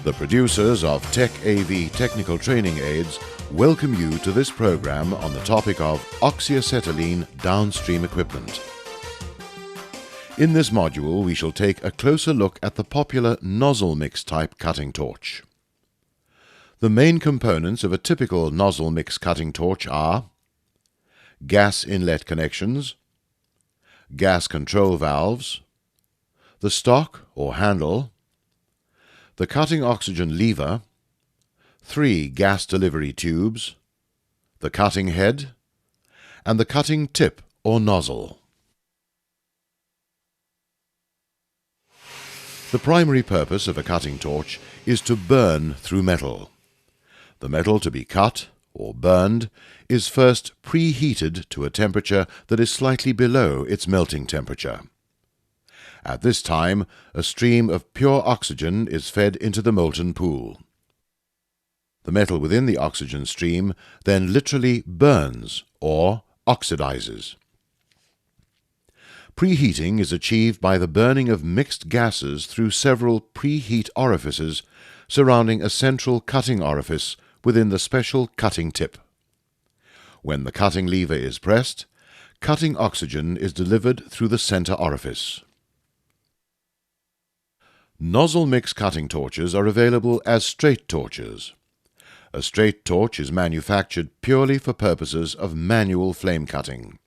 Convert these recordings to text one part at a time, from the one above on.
The producers of Tech AV Technical Training Aids welcome you to this program on the topic of oxyacetylene downstream equipment. In this module, we shall take a closer look at the popular nozzle mix type cutting torch. The main components of a typical nozzle mix cutting torch are gas inlet connections, gas control valves, the stock or handle, the cutting oxygen lever, 3 gas delivery tubes, the cutting head, and the cutting tip or nozzle. The primary purpose of a cutting torch is to burn through metal. The metal to be cut or burned is first preheated to a temperature that is slightly below its melting temperature. At this time, a stream of pure oxygen is fed into the molten pool. The metal within the oxygen stream then literally burns or oxidizes. Preheating is achieved by the burning of mixed gases through several preheat orifices surrounding a central cutting orifice within the special cutting tip. When the cutting lever is pressed, cutting oxygen is delivered through the center orifice. Nozzle mix cutting torches are available as straight torches. A straight torch is manufactured purely for purposes of manual flame cutting.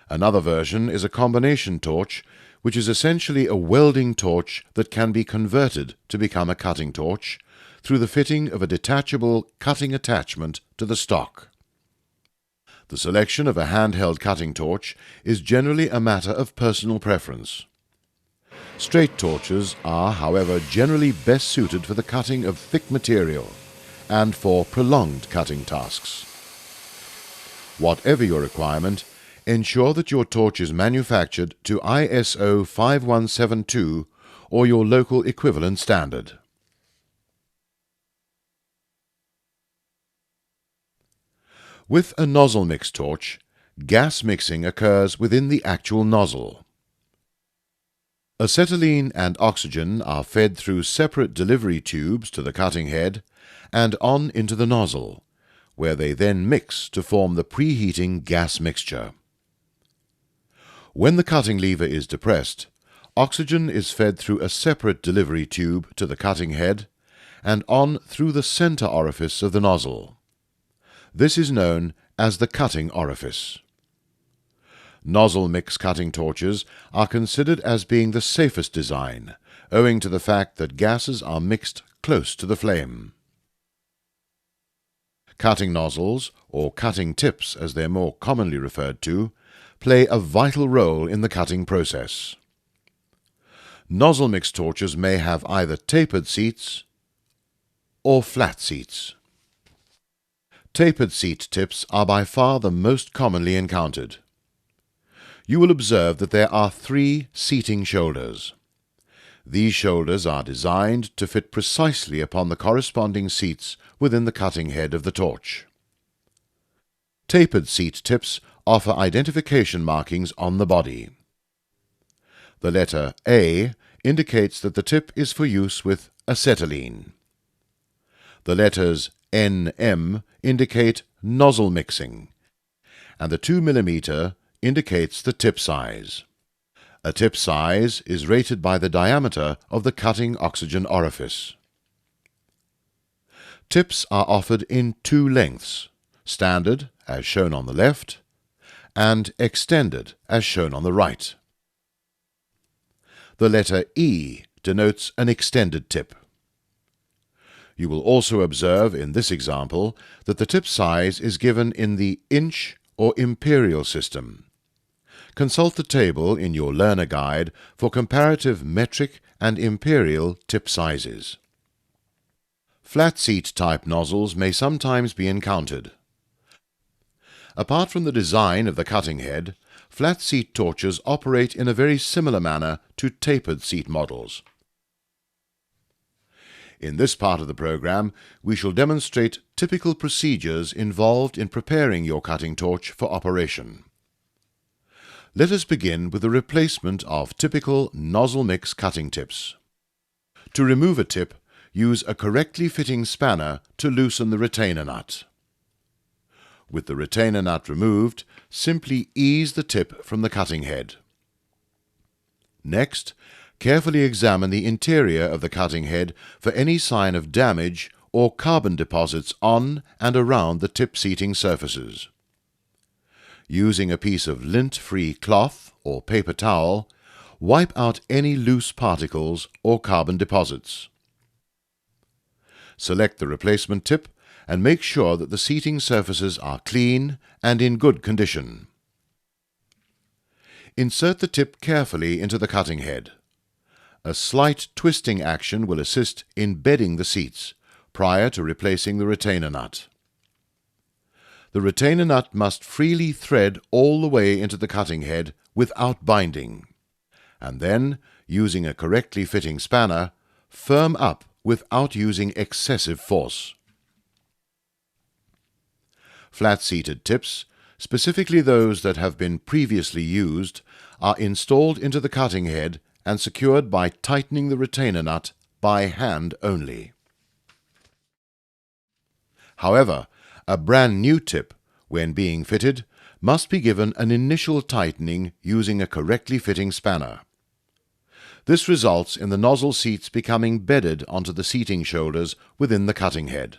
Another version is a combination torch, which is essentially a welding torch that can be converted to become a cutting torch through the fitting of a detachable cutting attachment to the stock. The selection of a handheld cutting torch is generally a matter of personal preference. Straight torches are, however, generally best suited for the cutting of thick material and for prolonged cutting tasks. Whatever your requirement, ensure that your torch is manufactured to ISO 5172 or your local equivalent standard. With a nozzle mix torch, gas mixing occurs within the actual nozzle. Acetylene and oxygen are fed through separate delivery tubes to the cutting head and on into the nozzle, where they then mix to form the preheating gas mixture. When the cutting lever is depressed, oxygen is fed through a separate delivery tube to the cutting head and on through the center orifice of the nozzle. This is known as the cutting orifice. Nozzle mix cutting torches are considered as being the safest design, owing to the fact that gases are mixed close to the flame. Cutting nozzles, or cutting tips as they are more commonly referred to, play a vital role in the cutting process. Nozzle mix torches may have either tapered seats or flat seats. Tapered seat tips are by far the most commonly encountered. You will observe that there are 3 seating shoulders. These shoulders are designed to fit precisely upon the corresponding seats within the cutting head of the torch. Tapered seat tips offer identification markings on the body. The letter A indicates that the tip is for use with acetylene. The letters NM indicate nozzle mixing, and the 2 mm indicates the tip size. A tip size is rated by the diameter of the cutting oxygen orifice. Tips are offered in 2 lengths, standard, as shown on the left, and extended, as shown on the right. The letter E denotes an extended tip. You will also observe in this example that the tip size is given in the inch or imperial system. Consult the table in your learner guide for comparative metric and imperial tip sizes. Flat seat type nozzles may sometimes be encountered. Apart from the design of the cutting head, flat seat torches operate in a very similar manner to tapered seat models. In this part of the program, we shall demonstrate typical procedures involved in preparing your cutting torch for operation. Let us begin with the replacement of typical nozzle mix cutting tips. To remove a tip, use a correctly fitting spanner to loosen the retainer nut. With the retainer nut removed, simply ease the tip from the cutting head. Next, carefully examine the interior of the cutting head for any sign of damage or carbon deposits on and around the tip seating surfaces. Using a piece of lint-free cloth or paper towel, wipe out any loose particles or carbon deposits. Select the replacement tip and make sure that the seating surfaces are clean and in good condition. Insert the tip carefully into the cutting head. A slight twisting action will assist in bedding the seats prior to replacing the retainer nut. The retainer nut must freely thread all the way into the cutting head without binding, and then, using a correctly fitting spanner, firm up without using excessive force. Flat-seated tips, specifically those that have been previously used, are installed into the cutting head and secured by tightening the retainer nut by hand only. However, a brand new tip, when being fitted, must be given an initial tightening using a correctly fitting spanner. This results in the nozzle seats becoming bedded onto the seating shoulders within the cutting head.